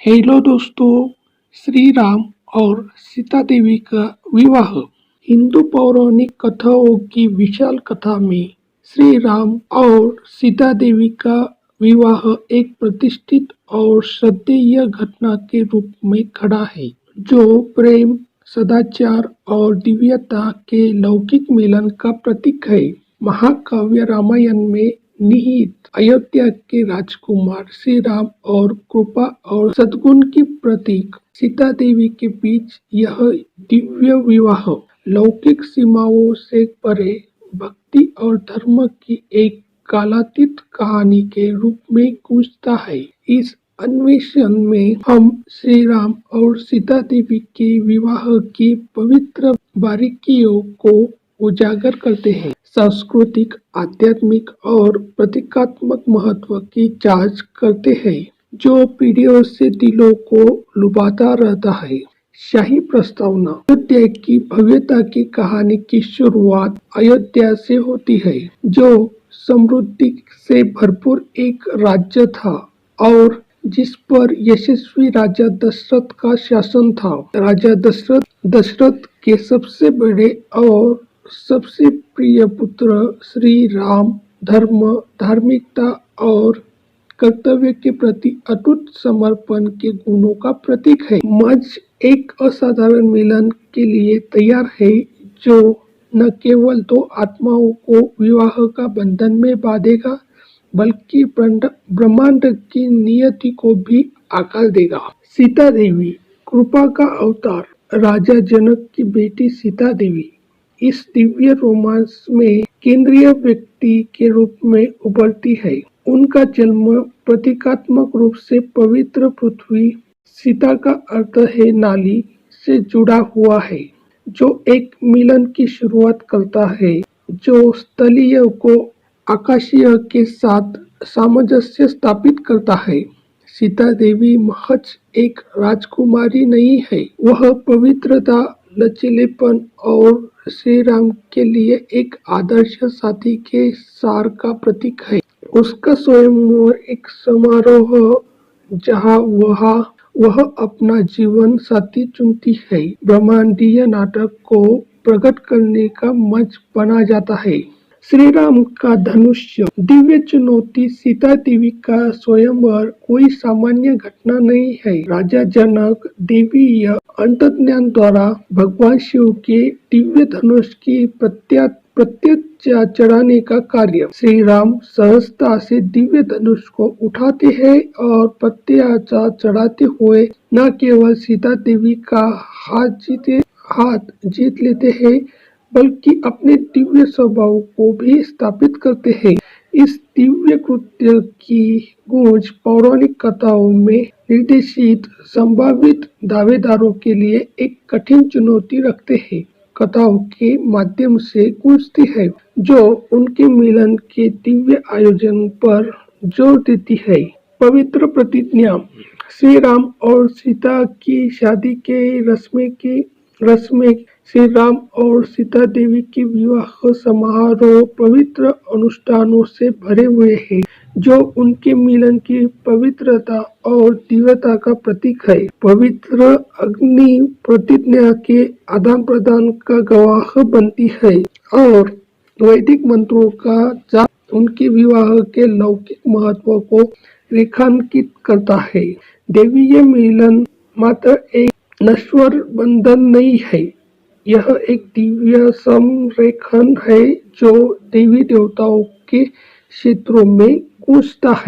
Hello दोस्तों, श्री राम और सीता देवी का विवाह। हिंदू पौराणिक कथाओं की विशाल कथा में श्री राम और सीता देवी का विवाह एक प्रतिष्ठित और श्रद्धेय घटना के रूप में खड़ा है, जो प्रेम, सदाचार और दिव्यता के लौकिक मिलन का प्रतीक है। महाकाव्य रामायण में निहित अयोध्या के राजकुमार श्री राम और कृपा और सद्गुण की प्रतीक सीता देवी के बीच यह दिव्य विवाह लौकिक सीमाओं से परे भक्ति और धर्म की एक कालातीत कहानी के रूप में गूंजता है। इस अन्वेषण में हम श्री राम और सीता देवी के विवाह की पवित्र बारीकियों को उजागर करते हैं, सांस्कृतिक, आध्यात्मिक और प्रतीकात्मक महत्व की जांच करते हैं, जो पीढ़ियों से दिलों को लुभाता रहता है। शाही प्रस्तावना। अयोध्या की भव्यता की कहानी की शुरुआत अयोध्या से होती है, जो समृद्धि से भरपूर एक राज्य था और जिस पर यशस्वी राजा दशरथ का शासन था। राजा दशरथ के सबसे बड़े और सबसे प्रिय पुत्र श्री राम धर्म, धार्मिकता और कर्तव्य के प्रति अटूट समर्पण के गुणों का प्रतीक है। मंच एक असाधारण मिलन के लिए तैयार है, जो न केवल दो आत्माओं को विवाह का बंधन में बांधेगा, बल्कि ब्रह्मांड की नियति को भी आकार देगा। सीता देवी, कृपा का अवतार, राजा जनक की बेटी सीता देवी इस दिव्य रोमांस में केंद्रीय व्यक्ति के रूप में उभरती है। उनका जन्म प्रतीकात्मक रूप से पवित्र पृथ्वी, सीता का अर्थ है नाली, से जुड़ा हुआ है, जो एक मिलन की शुरुआत करता है, जो स्थलीय को आकाशीय के साथ सामंजस्य स्थापित करता है। सीता देवी महज एक राजकुमारी नहीं है, वह पवित्रता, लचीलेपन और श्री राम के लिए एक आदर्श साथी के सार का प्रतीक है। उसका स्वयंवर एक समारोह जहाँ वह अपना जीवन साथी चुनती है, ब्रह्मांडीय नाटक को प्रकट करने का मंच बना जाता है। श्री राम का धनुष्य, दिव्य चुनौती। सीता देवी का स्वयंवर कोई सामान्य घटना नहीं है। राजा जनक देवीय अंतर्ज्ञान द्वारा भगवान शिव के दिव्य धनुष की प्रत्यक्ष चढ़ाने का कार्य। श्री राम सहजता से दिव्य धनुष को उठाते हैं और प्रत्याचा चढ़ाते हुए न केवल सीता देवी का हाथ जीत लेते हैं, बल्कि अपने दिव्य स्वभाव को भी स्थापित करते हैं। इस दिव्य कृत्य की गूंज पौराणिक कथाओं में निर्देशित संभावित दावेदारों के लिए एक कठिन चुनौती रखते हैं। कथाओं के माध्यम से गूंजती है, जो उनके मिलन के दिव्य आयोजन पर जोर देती है। पवित्र प्रतिज्ञा। श्री राम और सीता की शादी के रस्में श्री राम और सीता देवी के विवाह समारोह पवित्र अनुष्ठानों से भरे हुए हैं, जो उनके मिलन की पवित्रता और दिव्यता का प्रतीक है। पवित्र अग्नि प्रतिज्ञा के आदान प्रदान का गवाह बनती है और वैदिक मंत्रों का जाप उनके विवाह के लौकिक महत्व को रेखांकित करता है। देवीय मिलन मात्र एक नश्वर बंधन नहीं है, यह एक दिव्य समरेखन है, जो देवी देवताओं के क्षेत्रों में गूंजता है।